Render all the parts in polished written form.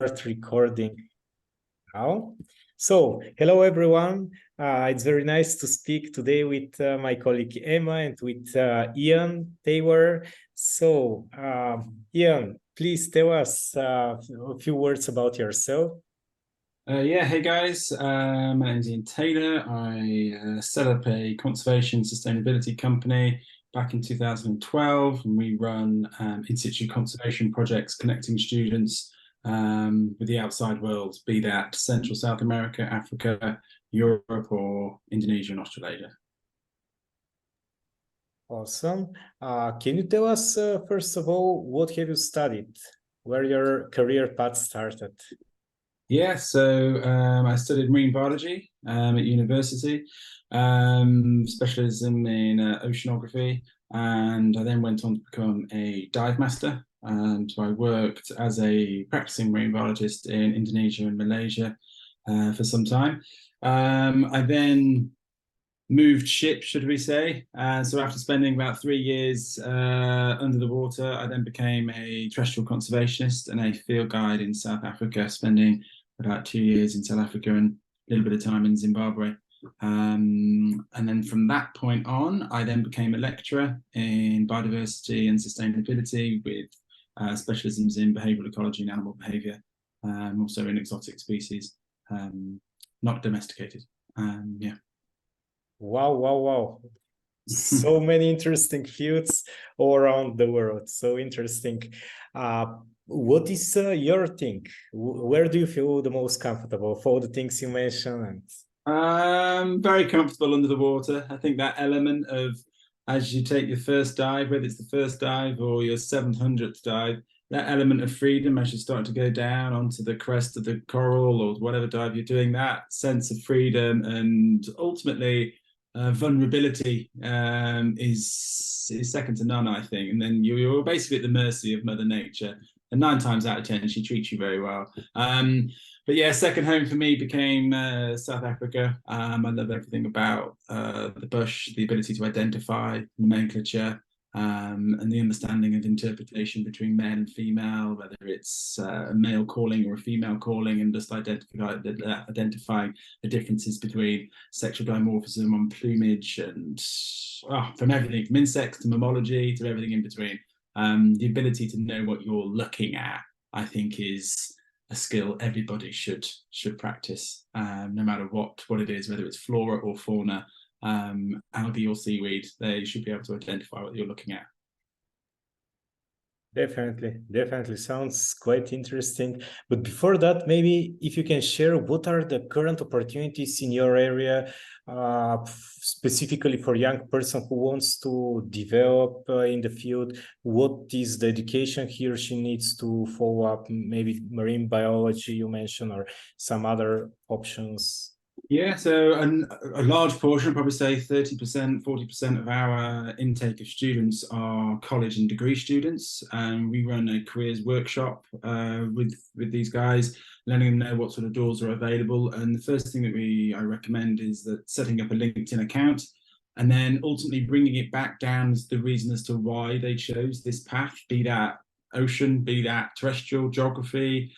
Start recording now. So, hello everyone. It's very nice to speak today with my colleague Emma and with Ian Taylor. So, Ian, please tell us a few words about yourself. Hey guys, my name's Ian Taylor. I set up a conservation sustainability company back in 2012, and we run in situ conservation projects connecting students with the outside world, be that Central South America, Africa, Europe, or Indonesia and Australasia. Awesome. Can you tell us, first of all, what have you studied? Where your career path started? Yeah, so I studied marine biology at university, specialism in oceanography, and I then went on to become a dive master. And so I worked as a practicing marine biologist in Indonesia and Malaysia for some time. I then moved ship, should we say. So after spending about 3 years under the water, I then became a terrestrial conservationist and a field guide in South Africa, spending about 2 years in South Africa and a little bit of time in Zimbabwe. And then from that point on, I then became a lecturer in biodiversity and sustainability with specialisms in behavioral ecology and animal behavior, also in exotic species, not domesticated. Yeah. Wow, wow, wow. So many interesting fields all around the world. So interesting. What is your thing? Where do you feel the most comfortable for all the things you mentioned? Very comfortable under the water. I think that element of as you take your first dive, whether it's the first dive or your 700th dive, that element of freedom as you start to go down onto the crest of the coral or whatever dive you're doing, that sense of freedom and ultimately vulnerability is second to none, I think. And then you're basically at the mercy of Mother Nature. And 9 times out of 10, she treats you very well. But yeah, second home for me became South Africa. I love everything about the bush, the ability to identify nomenclature, and the understanding of interpretation between male and female, whether it's a male calling or a female calling, and just identifying the differences between sexual dimorphism on plumage and from everything from insects to mammalogy to everything in between. The ability to know what you're looking at, I think, is a skill everybody should practice, no matter what it is, whether it's flora or fauna, algae or seaweed. They should be able to identify what you're looking at. Definitely sounds quite interesting. But before that, maybe if you can share what are the current opportunities in your area, specifically for young person who wants to develop in the field. What is the education he or she needs to follow up? Maybe marine biology you mentioned, or some other options. Yeah, so a large portion, I'd probably say 30%, 40% of our intake of students are college and degree students. And we run a careers workshop with these guys, letting them know what sort of doors are available. And the first thing that I recommend is that setting up a LinkedIn account and then ultimately bringing it back down as the reason as to why they chose this path, be that ocean, be that terrestrial geography,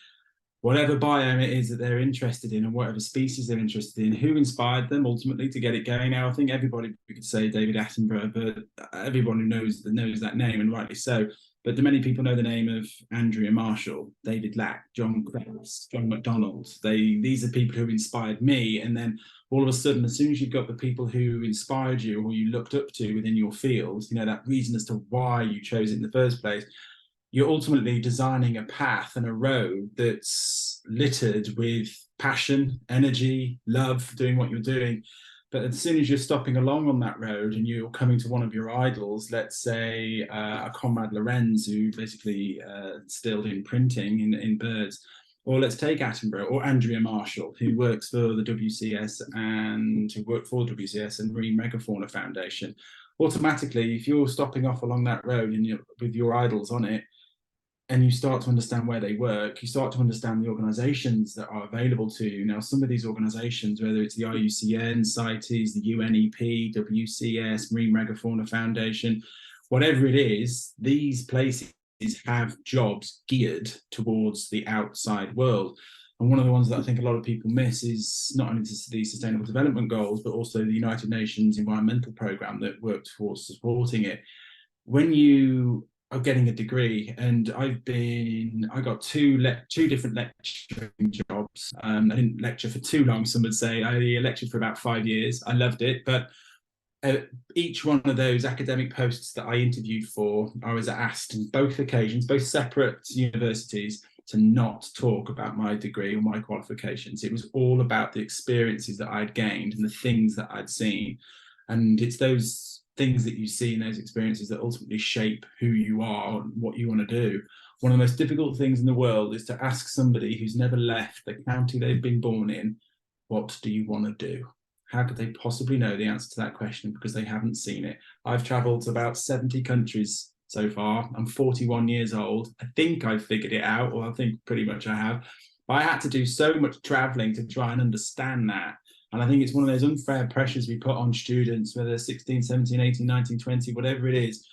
whatever biome it is that they're interested in and whatever species they're interested in, who inspired them ultimately to get it going. Now, I think everybody, we could say David Attenborough, but everyone who knows that name, and rightly so. But do many people know the name of Andrea Marshall, David Lack, John Krebs, John McDonald? These are people who inspired me. And then all of a sudden, as soon as you've got the people who inspired you or you looked up to within your field, that reason as to why you chose it in the first place, you're ultimately designing a path and a road that's littered with passion, energy, love, doing what you're doing. But as soon as you're stopping along on that road and you're coming to one of your idols, let's say a Conrad Lorenz who basically instilled in printing in birds, or let's take Attenborough or Andrea Marshall, who works for the WCS and who worked for WCS and Marine Megafauna Foundation. Automatically, if you're stopping off along that road and with your idols on it, and you start to understand where they work, you start to understand the organizations that are available to you. Now, some of these organizations, whether it's the IUCN, CITES, the UNEP, WCS, Marine Megafauna Foundation, whatever it is, these places have jobs geared towards the outside world. And one of the ones that I think a lot of people miss is not only the Sustainable Development Goals, but also the United Nations Environmental Programme that works towards supporting it. When you are getting a degree, and I got two different lecturing jobs. I didn't lecture for too long, some would say. I lectured for about 5 years. I loved it, but each one of those academic posts that I interviewed for, I was asked on both occasions, both separate universities, to not talk about my degree or my qualifications. It was all about the experiences that I'd gained and the things that I'd seen. And it's those things that you see in those experiences that ultimately shape who you are and what you want to do. One of the most difficult things in the world is to ask somebody who's never left the county they've been born in, what do you want to do? How could they possibly know the answer to that question because they haven't seen it? I've traveled to about 70 countries so far. I'm 41 years old. I think I've figured it out, or I think pretty much I have. But I had to do so much traveling to try and understand that. And I think it's one of those unfair pressures we put on students, whether they're 16, 17, 18, 19, 20, whatever it is,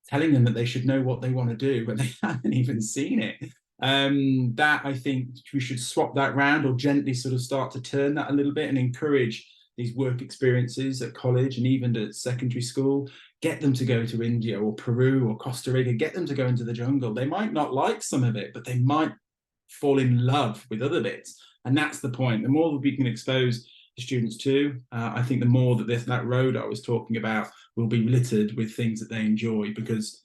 telling them that they should know what they want to do, but they haven't even seen it. That I think we should swap that round, or gently sort of start to turn that a little bit and encourage these work experiences at college and even at secondary school. Get them to go to India or Peru or Costa Rica, get them to go into the jungle. They might not like some of it, but they might fall in love with other bits. And that's the point. The more that we can expose the students to, I think the more that that road I was talking about will be littered with things that they enjoy, because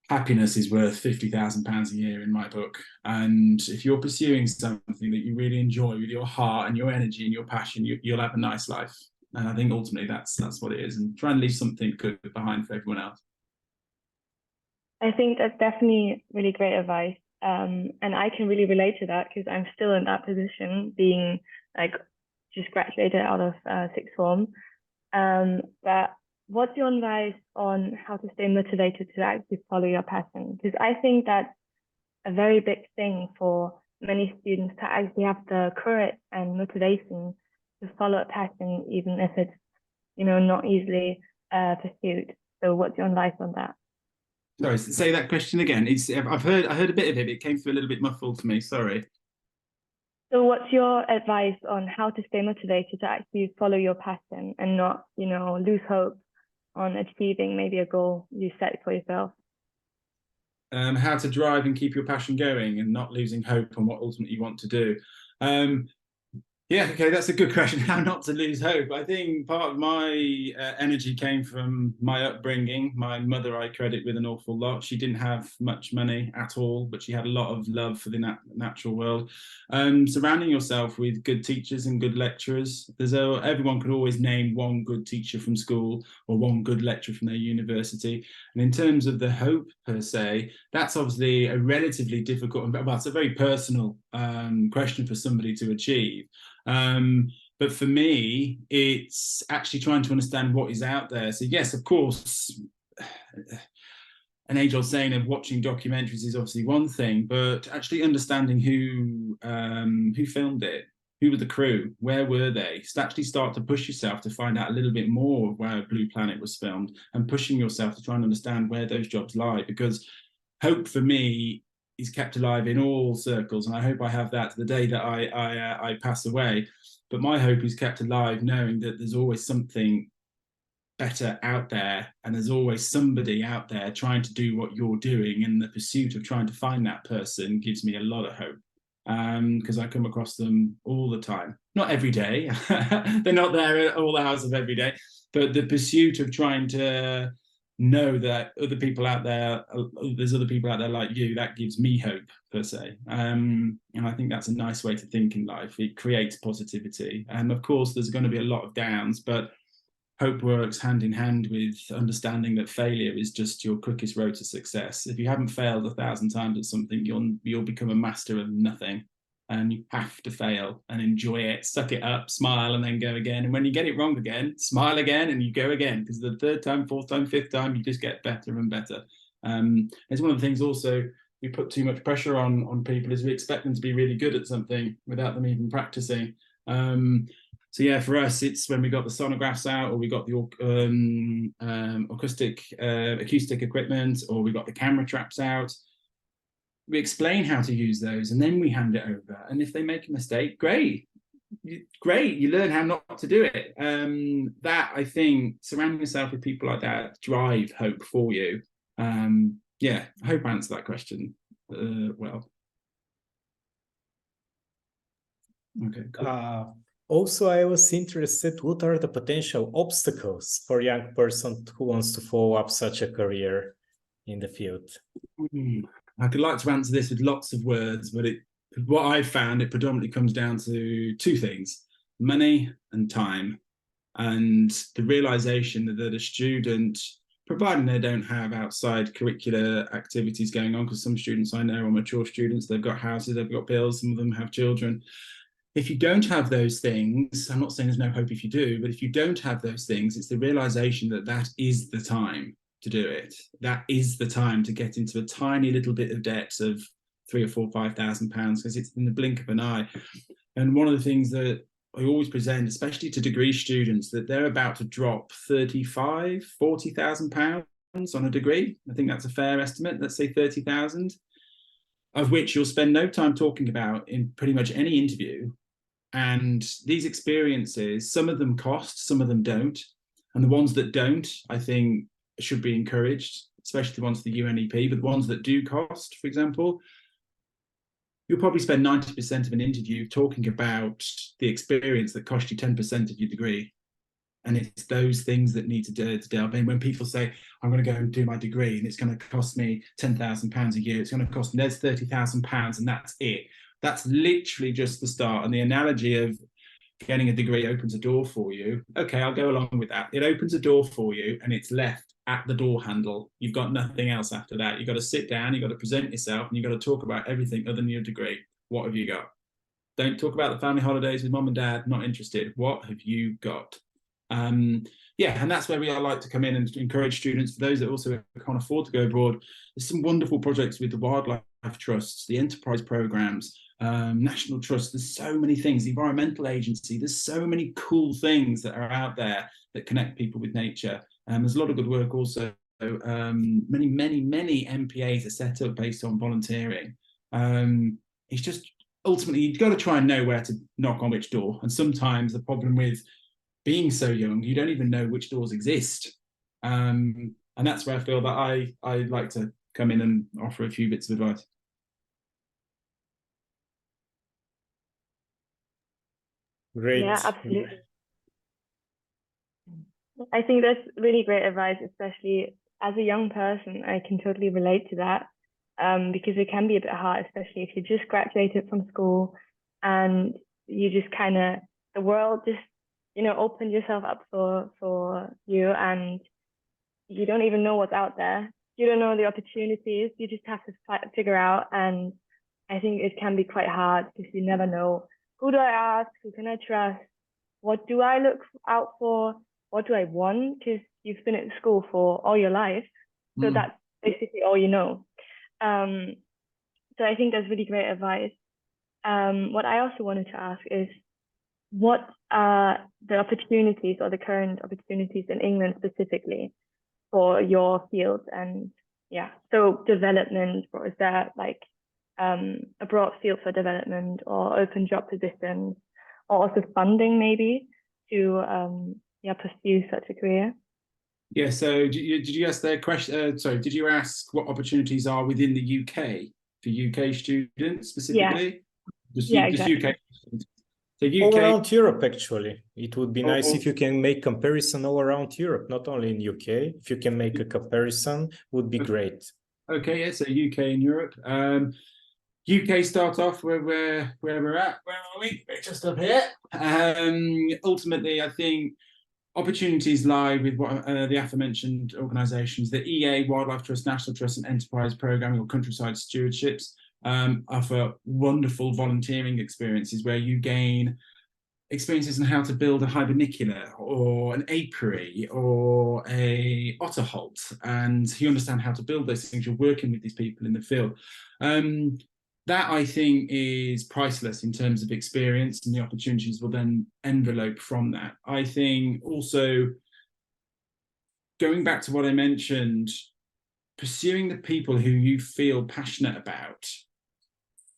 happiness is worth £50,000 a year in my book. And if you're pursuing something that you really enjoy with your heart and your energy and your passion, you'll have a nice life. And I think ultimately that's what it is, and try and leave something good behind for everyone else. I think that's definitely really great advice. And I can really relate to that because I'm still in that position, being like just graduated out of sixth form. But what's your advice on how to stay motivated to actually follow your passion? Because I think that's a very big thing for many students, to actually have the courage and motivation to follow a passion, even if it's, not easily pursued. So what's your advice on that? Sorry, say that question again. I heard a bit of it. It came through a little bit muffled to me. Sorry. So what's your advice on how to stay motivated to actually follow your passion and not, lose hope on achieving maybe a goal you set for yourself? How to drive and keep your passion going and not losing hope on what ultimately you want to do. Yeah, okay, that's a good question. How not to lose hope. I think part of my energy came from my upbringing. My mother I credit with an awful lot. She didn't have much money at all, but she had a lot of love for the natural world. Surrounding yourself with good teachers and good lecturers. Everyone could always name one good teacher from school or one good lecturer from their university. And in terms of the hope per se, that's obviously a relatively difficult, well, it's a very personal question for somebody to achieve. But for me, it's actually trying to understand what is out there. So yes, of course, an age-old saying of watching documentaries is obviously one thing, but actually understanding who filmed it, who were the crew, where were they? So actually start to push yourself to find out a little bit more of where Blue Planet was filmed, and pushing yourself to try and understand where those jobs lie. Because hope for me is kept alive in all circles, and I hope I have that to the day that I pass away. But my hope is kept alive knowing that there's always something better out there, and there's always somebody out there trying to do what you're doing, and the pursuit of trying to find that person gives me a lot of hope, because I come across them all the time. Not every day. They're not there at all hours of every day, but the pursuit of trying to know that other people out there, there's other people out there like you, that gives me hope per se. And I think that's a nice way to think in life. It creates positivity, and of course there's going to be a lot of downs, but hope works hand in hand with understanding that failure is just your quickest road to success. If you haven't failed 1,000 times at something, you'll become a master of nothing. And you have to fail and enjoy it, suck it up, smile, and then go again. And when you get it wrong again, smile again and you go again, because the third time, fourth time, fifth time, you just get better and better. It's one of the things also we put too much pressure on people, is we expect them to be really good at something without them even practicing. So yeah, for us, it's when we got the sonographs out, or we got the acoustic equipment, or we got the camera traps out. We explain how to use those, and then we hand it over. And if they make a mistake, great. You learn how not to do it. That, I think, surrounding yourself with people like that drive hope for you. Yeah, I hope I answered that question well. Okay, cool. Also, I was interested, what are the potential obstacles for a young person who wants to follow up such a career in the field? I could like to answer this with lots of words, but what I've found, it predominantly comes down to two things: money and time. And the realization that a student, providing they don't have outside curricular activities going on, because some students I know are mature students, they've got houses, they've got bills, some of them have children. If you don't have those things, I'm not saying there's no hope if you do, but if you don't have those things, it's the realization that that is the time to do it. That is the time to get into a tiny little bit of debt of £3,000 or £4,000, £5,000, because it's in the blink of an eye. And one of the things that I always present, especially to degree students, that they're about to drop £35,000, £40,000 on a degree. I think that's a fair estimate. Let's say 30,000, of which you'll spend no time talking about in pretty much any interview. And these experiences, some of them cost, some of them don't. And the ones that don't, I think, should be encouraged, especially the ones to the UNEP. But the ones that do cost, for example, you'll probably spend 90% of an interview talking about the experience that cost you 10% of your degree. And it's those things that need to delve in. When people say, I'm going to go and do my degree and it's going to cost me £10,000 a year, it's going to cost me, there's £30,000 and that's it. That's literally just the start. And the analogy of getting a degree opens a door for you. Okay, I'll go along with that. It opens a door for you and it's left at the door handle. You've got nothing else after that. You've got to sit down, you've got to present yourself, and you've got to talk about everything other than your degree. What have you got? Don't talk about the family holidays with mum and dad, not interested. What have you got? Yeah, and that's where we like to come in and encourage students, for those that also can't afford to go abroad. There's some wonderful projects with the wildlife trusts, the enterprise programs, national trust. There's so many things, the environmental agency. There's so many cool things that are out there that connect people with nature. There's a lot of good work also. Many MPAs are set up based on volunteering. It's just ultimately you've got to try and know where to knock on which door. And sometimes the problem with being so young, you don't even know which doors exist. And that's where I feel that I like to come in and offer a few bits of advice. Great. Yeah, absolutely. I think that's really great advice, especially as a young person. I can totally relate to that, because it can be a bit hard, especially if you just graduated from school and you just kind of, the world just, opened yourself up for you, and you don't even know what's out there. You don't know the opportunities. You just have to figure out. And I think it can be quite hard because you never know, who do I ask? Who can I trust? What do I look out for? What do I want? Because you've been at school for all your life. So that's basically all you know. So I think that's really great advice. What I also wanted to ask is, what are the opportunities or the current opportunities in England specifically for your field? And yeah, so development, or is there like a broad field for development or open job positions, or also funding maybe to pursue such a career? Yeah, so did you ask the question? Sorry, did you ask what opportunities are within the UK for UK students specifically? Yeah, exactly. UK. So UK, all around Europe, actually. It would be nice if you can make comparison all around Europe, not only in UK. If you can make a comparison, would be great. Okay, yeah, so UK and Europe. UK start off where we're at. Where are we? We're just up here. Ultimately, I think opportunities lie with what the aforementioned organisations, the EA, Wildlife Trust, National Trust, and Enterprise Programming or Countryside Stewardships, offer wonderful volunteering experiences where you gain experiences in how to build a hibernacula or an apiary or a otter holt, and you understand how to build those things. You're working with these people in the field. that I think is priceless in terms of experience, and the opportunities will then envelope from that. I think also, going back to what I mentioned, pursuing the people who you feel passionate about.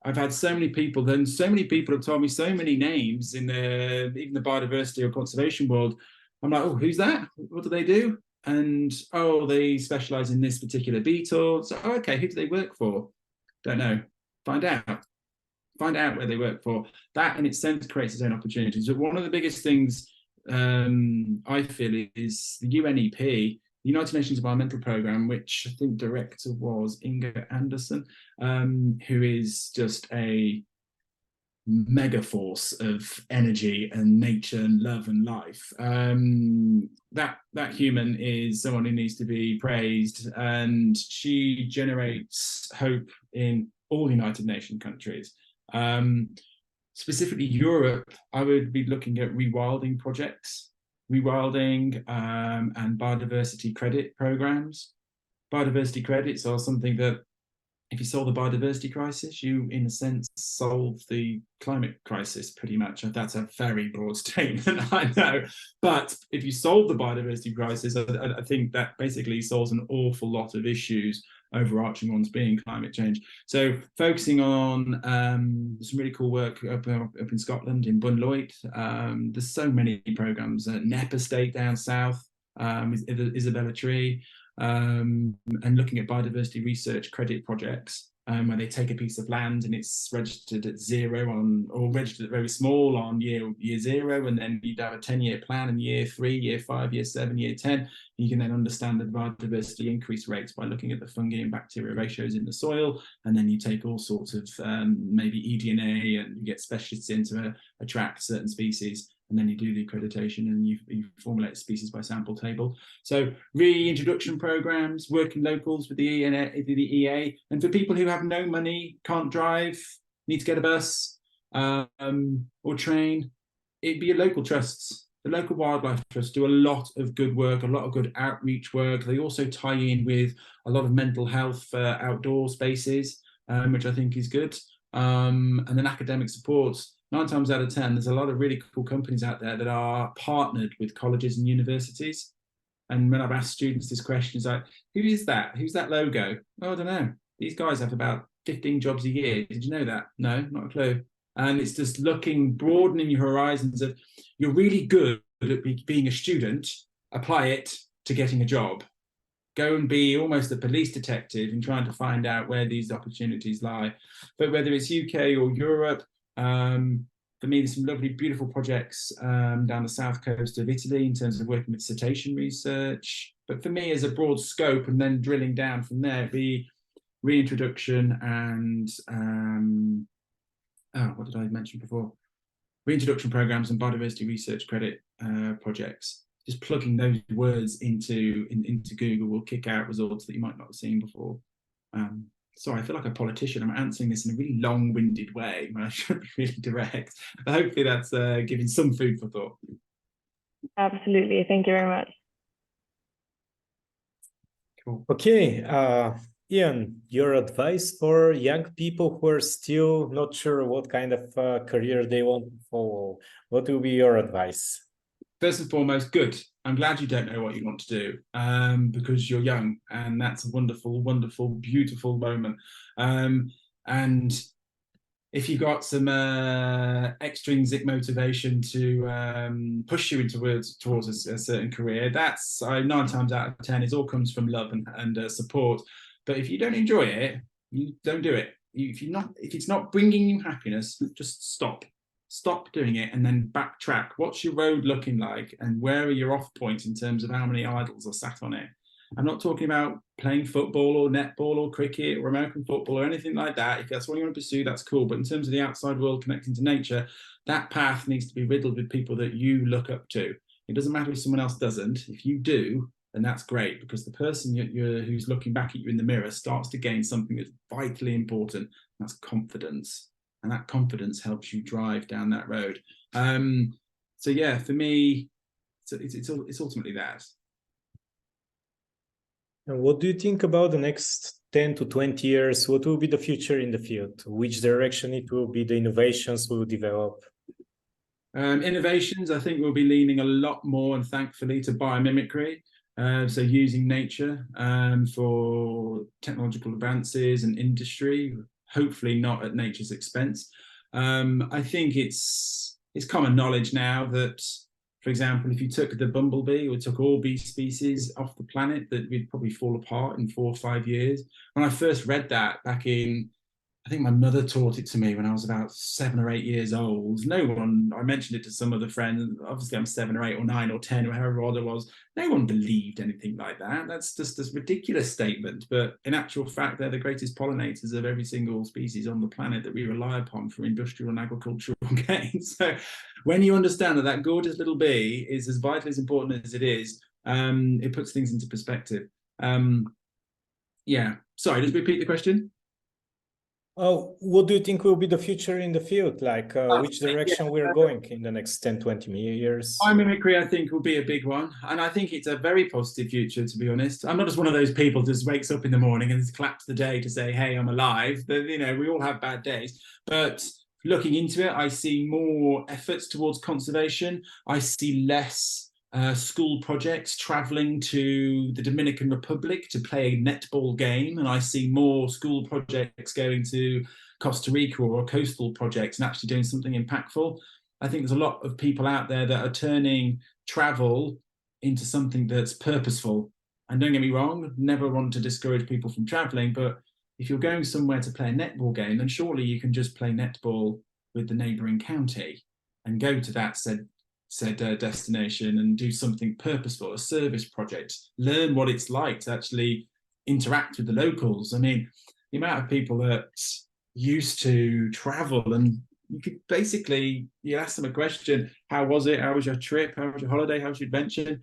I've had so many people, then so many people have told me so many names in even the biodiversity or conservation world. I'm like, oh, who's that? What do they do? And oh, they specialize in this particular beetle. So, oh, okay, who do they work for? Don't know. Find out. Find out where they work for. That in its sense creates its own opportunities. But one of the biggest things I feel is the UNEP, the United Nations Environmental Programme, which I think director was Inga Anderson, who is just a mega force of energy and nature and love and life. That human is someone who needs to be praised, and she generates hope in all United Nations countries. Specifically Europe, I would be looking at rewilding projects, rewilding and biodiversity credit programs. Biodiversity credits are something that, if you solve the biodiversity crisis, you, in a sense, solve the climate crisis pretty much. That's a very broad statement, I know. But if you solve the biodiversity crisis, I think that basically solves an awful lot of issues, overarching ones being climate change. So focusing on some really cool work up in Scotland, in Bunloit. There's so many programs. Nep Estate down south, Isabella Tree. And looking at biodiversity research credit projects, where they take a piece of land and it's registered at zero or registered at very small on year 0, and then you'd have a 10-year plan in year 3, year 5, year 7, year 10. You can then understand the biodiversity increase rates by looking at the fungi and bacteria ratios in the soil, and then you take all sorts of maybe eDNA, and you get specialists in to attract certain species. And then you do the accreditation, and you formulate a species by sample table. So reintroduction programs, working locals with the EA, and for people who have no money, can't drive, need to get a bus or train, it'd be your local trusts. The local wildlife trusts do a lot of good work, a lot of good outreach work. They also tie in with a lot of mental health outdoor spaces, which I think is good. And then academic support. 9 times out of 10, there's a lot of really cool companies out there that are partnered with colleges and universities. And when I've asked students this question, it's like, who is that? Who's that logo? Oh, I don't know. These guys have about 15 jobs a year. Did you know that? No, not a clue. And it's just broadening your horizons of, you're really good at being a student, apply it to getting a job. Go and be almost a police detective in trying to find out where these opportunities lie. But whether it's UK or Europe, for me, there's some lovely, beautiful projects down the south coast of Italy in terms of working with cetacean research. But for me, as a broad scope, and then drilling down from there, be reintroduction and what did I mention before? Reintroduction programs and biodiversity research credit projects. Just plugging those words into Google will kick out results that you might not have seen before. Sorry, I feel like a politician. I'm answering this in a really long-winded way when I should be really direct. But hopefully that's giving some food for thought. Absolutely. Thank you very much. Cool. Okay, Ian, your advice for young people who are still not sure what kind of career they want to follow. What will be your advice? First and foremost, good. I'm glad you don't know what you want to do, because you're young, and that's a wonderful, wonderful, beautiful moment. And if you've got some extrinsic motivation to push you towards a certain career, that's 9 times out of 10, it all comes from love and support. But if you don't enjoy it, you don't do it. If it's not bringing you happiness, just stop. Stop doing it and then backtrack. What's your road looking like, and where are your off points in terms of how many idols are sat on it? I'm not talking about playing football or netball or cricket or American football or anything like that. If that's what you want to pursue, that's cool. But in terms of the outside world connecting to nature, that path needs to be riddled with people that you look up to. It doesn't matter if someone else doesn't. If you do, then that's great, because the person who's looking back at you in the mirror starts to gain something that's vitally important, and that's confidence. And that confidence helps you drive down that road. So yeah, for me, it's ultimately that. And what do you think about the next 10 to 20 years? What will be the future in the field? Which direction it will be, the innovations will develop? Innovations, I think we'll be leaning a lot more, and thankfully, to biomimicry. So using nature for technological advances and industry, hopefully not at nature's expense. I think it's common knowledge now that, for example, if you took the bumblebee or took all bee species off the planet, that we'd probably fall apart in 4 or 5 years. When I first read that back in, I think my mother taught it to me when I was about 7 or 8 years old. No one, I mentioned it to some other friend. Obviously, I'm 7 or 8 or 9 or 10 or however old I was. No one believed anything like that. That's just this ridiculous statement. But in actual fact, they're the greatest pollinators of every single species on the planet that we rely upon for industrial and agricultural gain. So when you understand that that gorgeous little bee is as vitally as important as it is, it puts things into perspective. Yeah. Sorry, just repeat the question. Oh, what do you think will be the future in the field? Like which direction we're going in the next 10, 20 years? Biomimicry, I think, will be a big one. And I think it's a very positive future, to be honest. I'm not just one of those people who just wakes up in the morning and claps the day to say, hey, I'm alive. But, you know, we all have bad days. But looking into it, I see more efforts towards conservation. I see less school projects traveling to the Dominican Republic to play a netball game. And I see more school projects going to Costa Rica or coastal projects and actually doing something impactful. I think there's a lot of people out there that are turning travel into something that's purposeful. And don't get me wrong, never want to discourage people from traveling, but if you're going somewhere to play a netball game, then surely you can just play netball with the neighbouring county and go to that said destination and do something purposeful, a service project, learn what it's like to actually interact with the locals. I mean, the amount of people that used to travel, and you could basically, you ask them a question, how was it? How was your trip? How was your holiday? How was your adventure?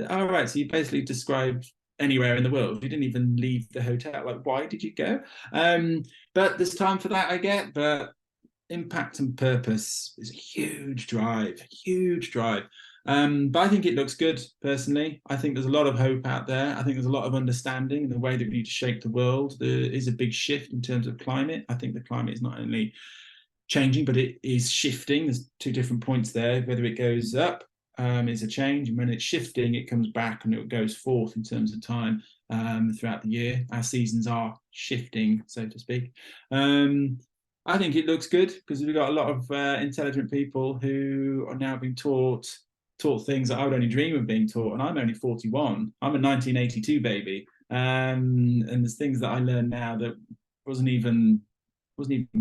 All right, so you basically described anywhere in the world. You didn't even leave the hotel. Like, why did you go? But there's time for that, I get, but impact and purpose is a huge drive. But I think it looks good, personally. I think there's a lot of hope out there. I think there's a lot of understanding in the way that we need to shape the world. There is a big shift in terms of climate. I think the climate is not only changing, but it is shifting. There's 2 different points there. Whether it goes up is a change, and when it's shifting, it comes back and it goes forth in terms of time throughout the year. Our seasons are shifting, so to speak. I think it looks good because we've got a lot of intelligent people who are now being taught things that I would only dream of being taught, and I'm only 41. I'm a 1982 baby, and there's things that I learn now that wasn't even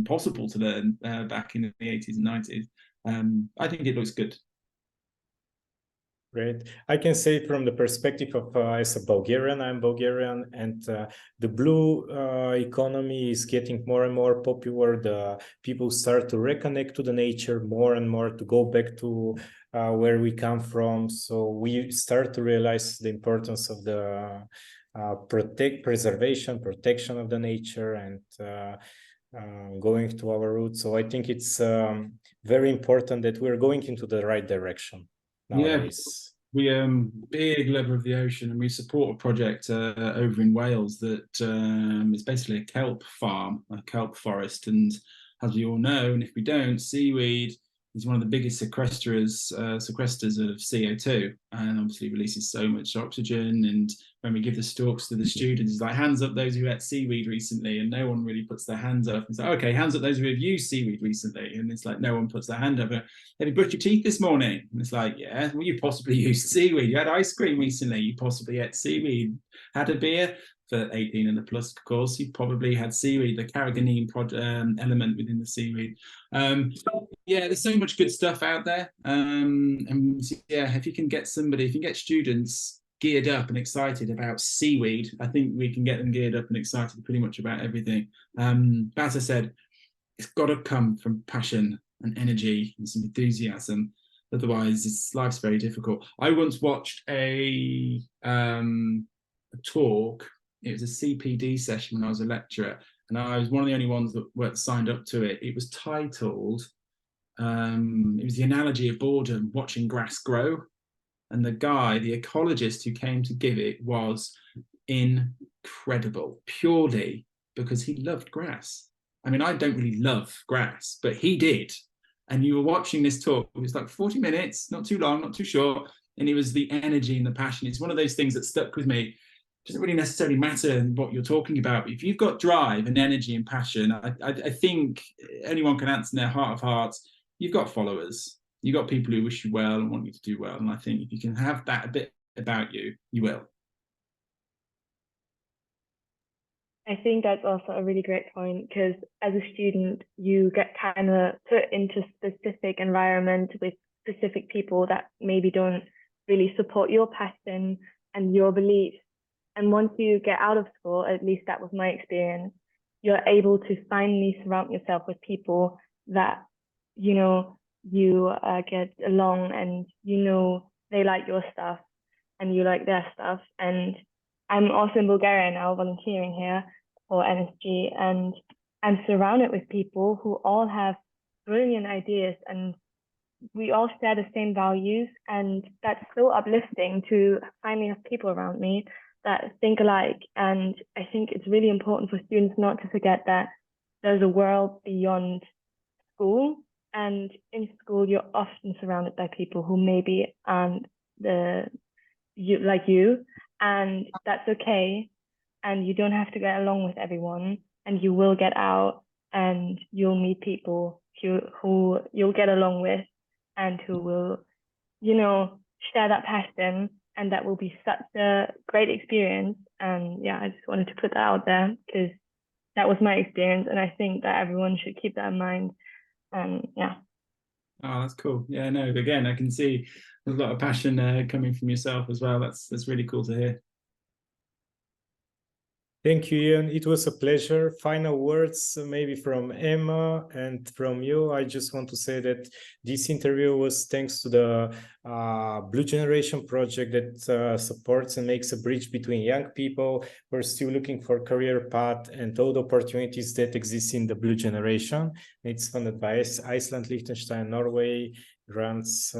possible to learn back in the 80s and 90s. I think it looks good. Great. I can say from the perspective of as a Bulgarian, I'm Bulgarian, and the blue economy is getting more and more popular. The people start to reconnect to the nature more and more, to go back to where we come from. So we start to realize the importance of the preservation, protection of the nature, and going to our roots. So I think it's very important that we're going into the right direction nowadays. Yeah, we big lover of the ocean, and we support a project over in Wales that is basically a kelp farm, a kelp forest. And as we all know, and if we don't, seaweed is one of the biggest sequesters of CO2, and obviously releases so much oxygen. And when we give the stalks to the students, it's like, hands up those who ate seaweed recently, and no one really puts their hands up. It's like, okay, hands up those who have used seaweed recently, and it's like no one puts their hand up. Have you brushed your teeth this morning? And it's like, yeah, well, you possibly used seaweed. You had ice cream recently. You possibly ate seaweed. Had a beer. For 18 and the plus, of course, you probably had seaweed, the carrageenan element within the seaweed. Yeah, there's so much good stuff out there. And yeah, if you can get students geared up and excited about seaweed, I think we can get them geared up and excited pretty much about everything. But as I said, it's got to come from passion and energy and some enthusiasm. Otherwise, life's very difficult. I once watched a talk. It was a CPD session when I was a lecturer, and I was one of the only ones that were signed up to it. It was titled, it was the analogy of boredom, watching grass grow. And the guy, the ecologist who came to give it, was incredible, purely because he loved grass. I mean, I don't really love grass, but he did. And you were watching this talk, it was like 40 minutes, not too long, not too short. And it was the energy and the passion. It's one of those things that stuck with me. It doesn't really necessarily matter what you're talking about, but if you've got drive and energy and passion, I think anyone can answer in their heart of hearts, you've got followers. You've got people who wish you well and want you to do well. And I think if you can have that a bit about you, you will. I think that's also a really great point, because as a student, you get kind of put into specific environment with specific people that maybe don't really support your passion and your beliefs. And once you get out of school, at least that was my experience, you're able to finally surround yourself with people that, you get along, and they like your stuff and you like their stuff. And I'm also in Bulgaria now, volunteering here for NSG, and I'm surrounded with people who all have brilliant ideas, and we all share the same values. And that's so uplifting to finally have people around me that think alike. And I think it's really important for students not to forget that there's a world beyond school. And in school, you're often surrounded by people who maybe aren't like you, and that's okay. And you don't have to get along with everyone, and you will get out and you'll meet people who you'll get along with and who will, share that passion, and that will be such a great experience. And yeah, I just wanted to put that out there because that was my experience, and I think that everyone should keep that in mind. Yeah. Oh, that's cool. Yeah, no, again, I can see there's a lot of passion coming from yourself as well. That's really cool to hear. Thank you, Ian. It was a pleasure. Final words, maybe from Emma and from you. I just want to say that this interview was thanks to the Blue Generation project that supports and makes a bridge between young people who are still looking for career path and all the opportunities that exist in the Blue Generation. It's funded by Iceland, Liechtenstein, Norway, grants.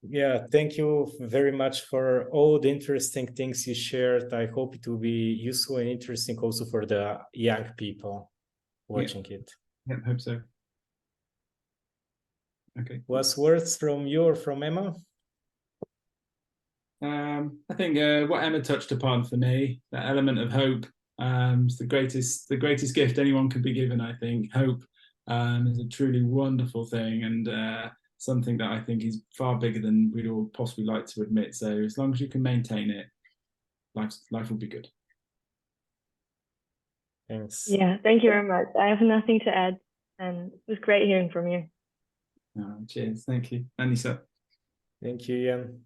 Yeah, thank you very much for all the interesting things you shared. I hope it will be useful and interesting also for the young people watching it. Yeah, I hope so. Okay. Was words from you or from Emma? I think what Emma touched upon for me, that element of hope, is the greatest gift anyone could be given. I think hope is a truly wonderful thing, and something that I think is far bigger than we'd all possibly like to admit. So as long as you can maintain it, life will be good. Thanks. Yeah, thank you very much. I have nothing to add, and it was great hearing from you. Cheers. Thank you. And yourself. Thank you, Ian.